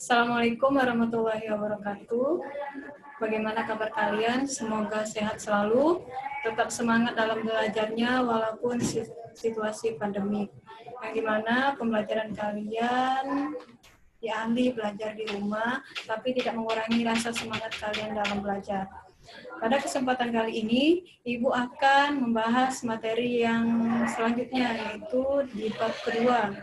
Assalamualaikum warahmatullahi wabarakatuh. Bagaimana kabar kalian? Semoga sehat selalu, tetap semangat dalam belajarnya walaupun situasi pandemi. Yang dimana pembelajaran kalian diambil belajar di rumah, tapi tidak mengurangi rasa semangat kalian dalam belajar. Pada kesempatan kali ini, Ibu akan membahas materi yang selanjutnya, yaitu di bab kedua.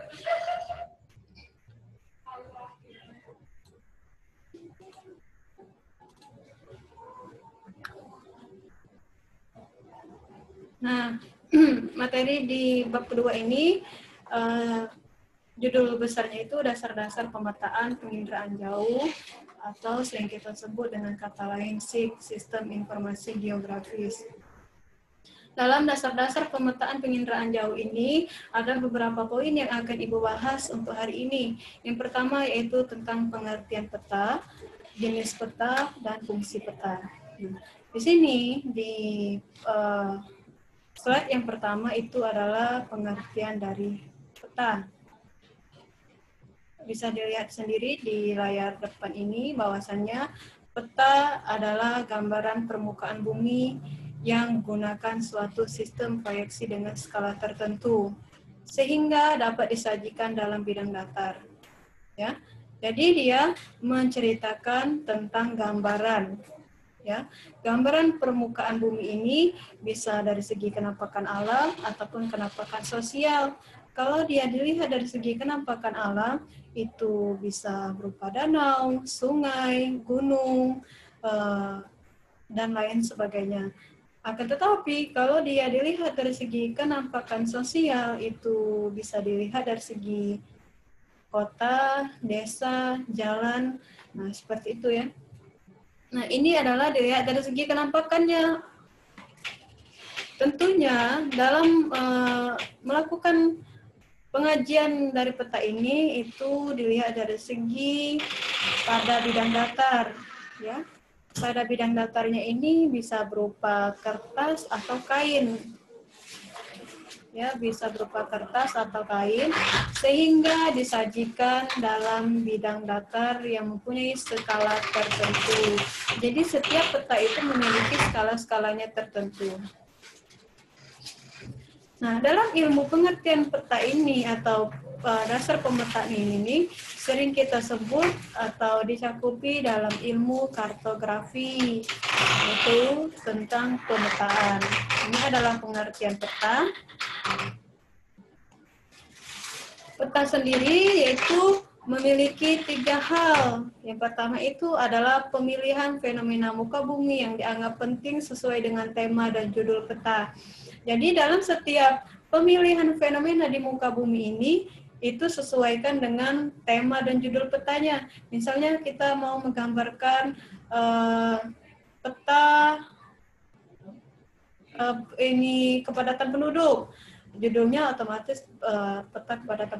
Nah, materi di bab kedua ini, judul besarnya itu dasar-dasar pemetaan penginderaan jauh, atau sering kita sebut dengan kata lain SIG, Sistem Informasi Geografis. Dalam dasar-dasar pemetaan penginderaan jauh ini, ada beberapa poin yang akan Ibu bahas untuk hari ini. Yang pertama yaitu tentang pengertian peta, jenis peta, dan fungsi peta. Di sini, di slide yang pertama itu adalah pengertian dari peta. Bisa dilihat sendiri di layar depan ini bahwasannya peta adalah gambaran permukaan bumi yang menggunakan suatu sistem proyeksi dengan skala tertentu sehingga dapat disajikan dalam bidang datar. Ya. Jadi dia menceritakan tentang gambaran. Ya, gambaran permukaan bumi ini bisa dari segi kenampakan alam ataupun kenampakan sosial. Kalau dia dilihat dari segi kenampakan alam, itu bisa berupa danau, sungai, gunung, dan lain sebagainya. Akan tetapi, kalau dia dilihat dari segi kenampakan sosial, itu bisa dilihat dari segi kota, desa, jalan, nah seperti itu ya. Nah, ini adalah dilihat dari segi kenampakannya. Tentunya dalam melakukan pengajian dari peta ini itu dilihat dari segi pada bidang datar, ya. Pada bidang datarnya ini bisa berupa kertas atau kain. Ya, bisa berupa kertas atau kain sehingga disajikan dalam bidang datar yang mempunyai skala tertentu. Jadi setiap peta itu memiliki skala-skalanya tertentu. Nah, dalam ilmu pengertian peta ini atau dasar pemetaan ini sering kita sebut atau dicakupi dalam ilmu kartografi, yaitu tentang pemetaan. Ini adalah pengertian peta. Peta sendiri yaitu memiliki 3 hal. Yang pertama itu adalah pemilihan fenomena muka bumi yang dianggap penting sesuai dengan tema dan judul peta. Jadi dalam setiap pemilihan fenomena di muka bumi ini, itu sesuaikan dengan tema dan judul petanya. Misalnya kita mau menggambarkan peta ini kepadatan penduduk. Judulnya otomatis peta kepadatan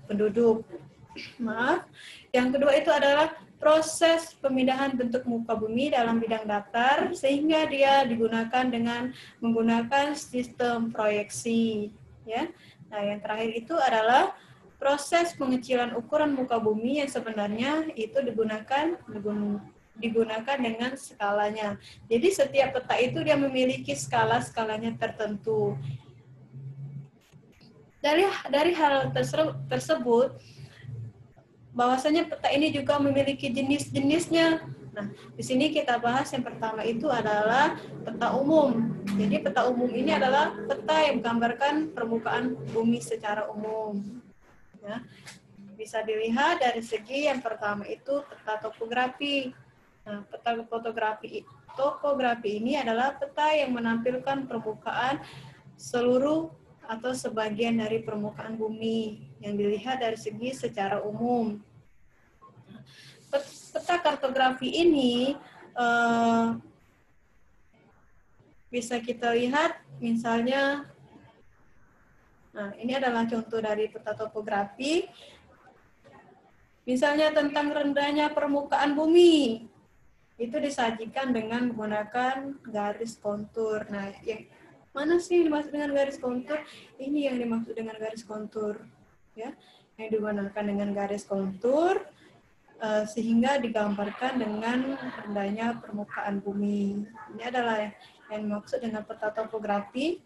penduduk. Maaf. Yang kedua itu adalah proses pemindahan bentuk muka bumi dalam bidang datar sehingga dia digunakan dengan menggunakan sistem proyeksi, ya. Nah, yang terakhir itu adalah proses pengecilan ukuran muka bumi yang sebenarnya itu digunakan dengan skalanya. Jadi setiap peta itu dia memiliki skala-skalanya tertentu. Dari hal tersebut bahwasanya peta ini juga memiliki jenis-jenisnya. Nah, di sini kita bahas yang pertama itu adalah peta umum. Jadi peta umum ini adalah peta yang menggambarkan permukaan bumi secara umum. Ya. Bisa dilihat dari segi yang pertama itu peta topografi. Nah, peta topografi ini adalah peta yang menampilkan permukaan seluruh atau sebagian dari permukaan bumi yang dilihat dari segi secara umum. Peta kartografi ini bisa kita lihat misalnya, nah ini adalah contoh dari peta topografi. Misalnya tentang rendahnya permukaan bumi, itu disajikan dengan menggunakan garis kontur. Nah, yang mana sih yang dimaksud dengan garis kontur? Ini yang dimaksud dengan garis kontur, ya. Yang digunakan dengan garis kontur sehingga digambarkan dengan rendahnya permukaan bumi. Ini adalah yang dimaksud dengan peta topografi.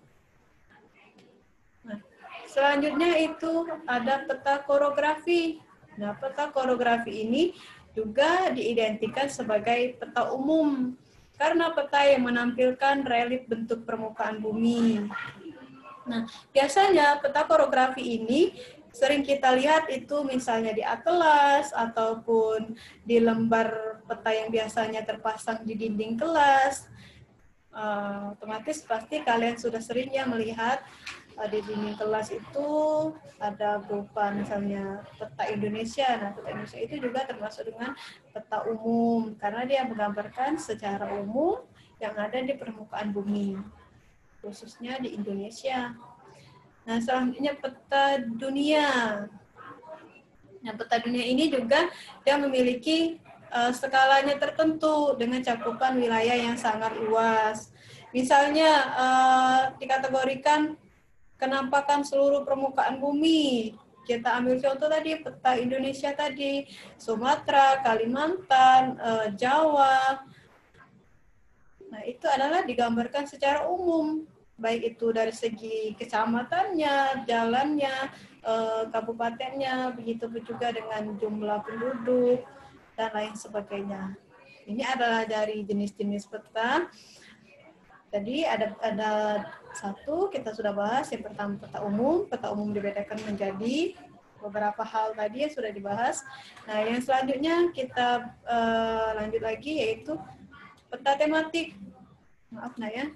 Nah, selanjutnya itu ada peta korografi. Nah, peta korografi ini juga diidentikan sebagai peta umum karena peta yang menampilkan relief bentuk permukaan bumi. Nah, biasanya peta korografi ini sering kita lihat itu misalnya di atlas ataupun di lembar peta yang biasanya terpasang di dinding kelas. Otomatis pasti kalian sudah sering ya melihat di dinding kelas itu ada berupa misalnya peta Indonesia. Nah, peta Indonesia itu juga termasuk dengan peta umum karena dia menggambarkan secara umum yang ada di permukaan bumi, khususnya di Indonesia. Nah, selanjutnya peta dunia. Nah, peta dunia ini juga dia memiliki skalanya tertentu dengan cakupan wilayah yang sangat luas. Misalnya dikategorikan kenampakan seluruh permukaan bumi. Kita ambil contoh tadi peta Indonesia tadi, Sumatera, Kalimantan, Jawa. Nah, itu adalah digambarkan secara umum, baik itu dari segi kecamatannya, jalannya, kabupatennya, begitu juga dengan jumlah penduduk, dan lain sebagainya. Ini adalah dari jenis-jenis peta. Tadi ada satu, kita sudah bahas, yang pertama peta umum. Peta umum dibedakan menjadi beberapa hal tadi yang sudah dibahas. Nah, yang selanjutnya kita lanjut lagi, yaitu peta tematik. Maaf, nah ya.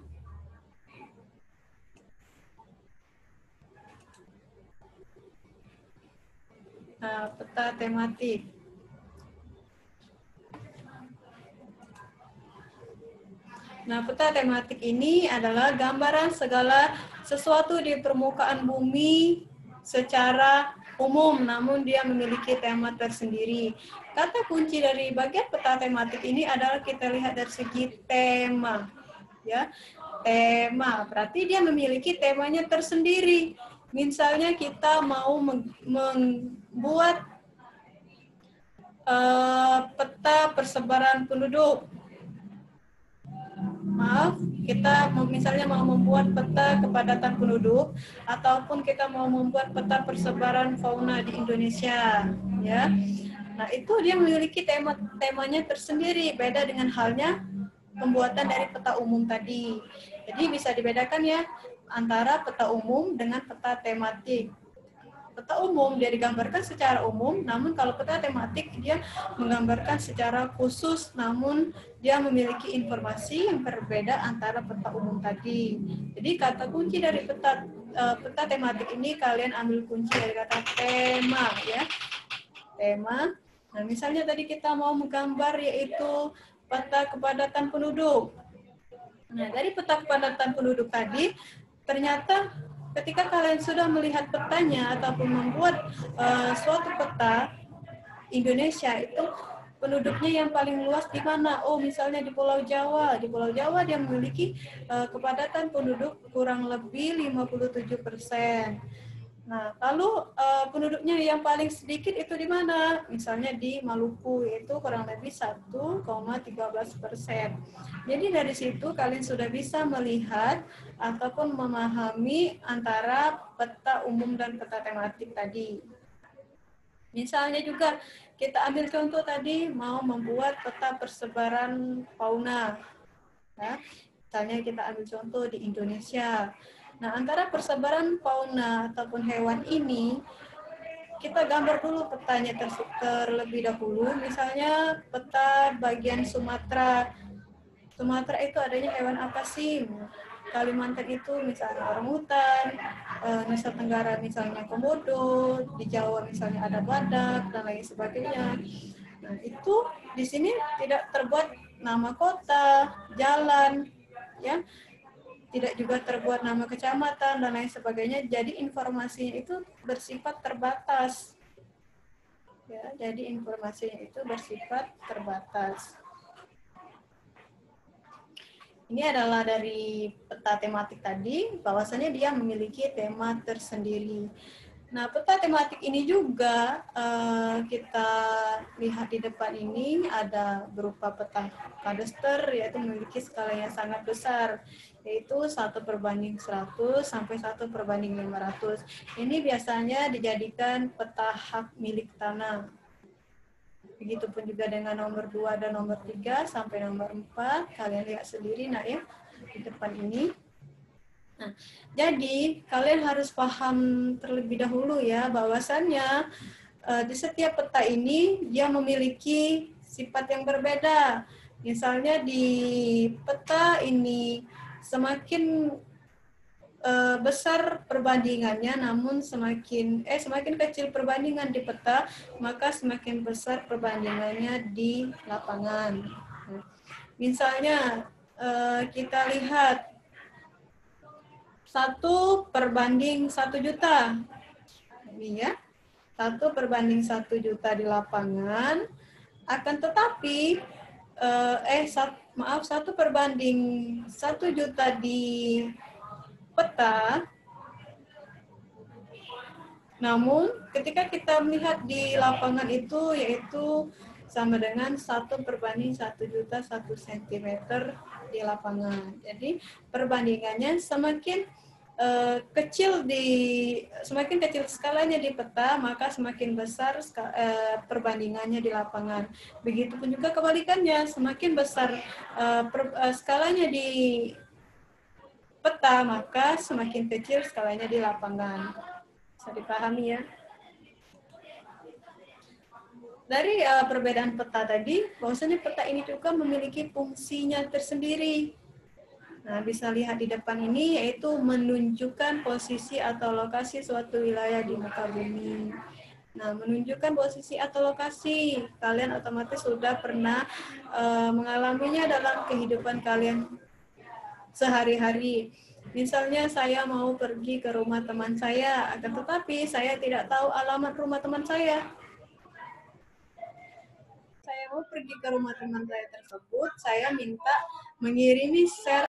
Nah, peta tematik. Nah, peta tematik ini adalah gambaran segala sesuatu di permukaan bumi secara umum, namun dia memiliki tema tersendiri. Kata kunci dari bagian peta tematik ini adalah kita lihat dari segi tema. Ya, tema berarti dia memiliki temanya tersendiri. Misalnya kita mau membuat peta persebaran penduduk. Maaf, kita misalnya mau membuat peta kepadatan penduduk ataupun kita mau membuat peta persebaran fauna di Indonesia, ya. Nah, itu dia memiliki temanya tersendiri, beda dengan halnya pembuatan dari peta umum tadi. Jadi bisa dibedakan ya antara peta umum dengan peta tematik. Peta umum dia digambarkan secara umum, namun kalau peta tematik dia menggambarkan secara khusus, namun dia memiliki informasi yang berbeda antara peta umum tadi. Jadi kata kunci dari peta tematik ini kalian ambil kunci dari kata tema, ya. Tema. Nah, misalnya tadi kita mau menggambar yaitu peta kepadatan penduduk. Nah, dari peta kepadatan penduduk tadi ternyata ketika kalian sudah melihat petanya ataupun membuat suatu peta Indonesia, itu penduduknya yang paling luas di mana? Oh, misalnya di Pulau Jawa. Di Pulau Jawa dia memiliki kepadatan penduduk kurang lebih 57%. Nah, lalu penduduknya yang paling sedikit itu di mana? Misalnya di Maluku, yaitu kurang lebih 1,13%. Jadi dari situ kalian sudah bisa melihat ataupun memahami antara peta umum dan peta tematik tadi. Misalnya juga kita ambil contoh tadi mau membuat peta persebaran fauna. Ya, misalnya kita ambil contoh di Indonesia. Nah, antara persebaran fauna ataupun hewan ini, kita gambar dulu petanya terlebih dahulu. Misalnya peta bagian Sumatera. Sumatera itu adanya hewan apa sih? Kalimantan itu misalnya orangutan, Nusa Tenggara misalnya komodo, di Jawa misalnya ada badak, dan lain sebagainya. Nah, itu di sini tidak terbuat nama kota, jalan, ya. Tidak juga terbuat nama kecamatan dan lain sebagainya. Jadi informasinya itu bersifat terbatas. Ya, jadi informasinya itu bersifat terbatas. Ini adalah dari peta tematik tadi, bahwasanya dia memiliki tema tersendiri. Nah, peta tematik ini juga kita lihat di depan ini ada berupa peta kadaster, yaitu memiliki skala yang sangat besar, yaitu 1/100 sampai 1/500. Ini biasanya dijadikan peta hak milik tanah. Begitupun juga dengan nomor 2 dan nomor 3 sampai nomor 4. Kalian lihat sendiri nak ya, di depan ini. Nah, jadi kalian harus paham terlebih dahulu ya bahwasannya di setiap peta ini dia memiliki sifat yang berbeda. Misalnya di peta ini semakin besar perbandingannya, namun semakin kecil perbandingan di peta, maka semakin besar perbandingannya di lapangan. Nah, misalnya kita lihat 1/1 juta. Ini ya, 1/1 juta di lapangan. Akan tetapi, 1/1 juta di peta. Namun, ketika kita melihat di lapangan itu, yaitu sama dengan 1/1 juta 1 cm di lapangan. Jadi, perbandingannya semakin kecil skalanya di peta, maka semakin besar perbandingannya di lapangan. Begitupun juga kebalikannya, semakin besar skalanya di peta, maka semakin kecil skalanya di lapangan. Bisa dipahami ya? Dari perbedaan peta tadi, bahwasanya peta ini juga memiliki fungsinya tersendiri. Nah, bisa lihat di depan ini, yaitu menunjukkan posisi atau lokasi suatu wilayah di muka bumi. Nah, menunjukkan posisi atau lokasi, kalian otomatis sudah pernah mengalaminya dalam kehidupan kalian sehari-hari. Misalnya saya mau pergi ke rumah teman saya, akan tetapi saya tidak tahu alamat rumah teman saya. Saya mau pergi ke rumah teman saya tersebut, saya minta mengirimi share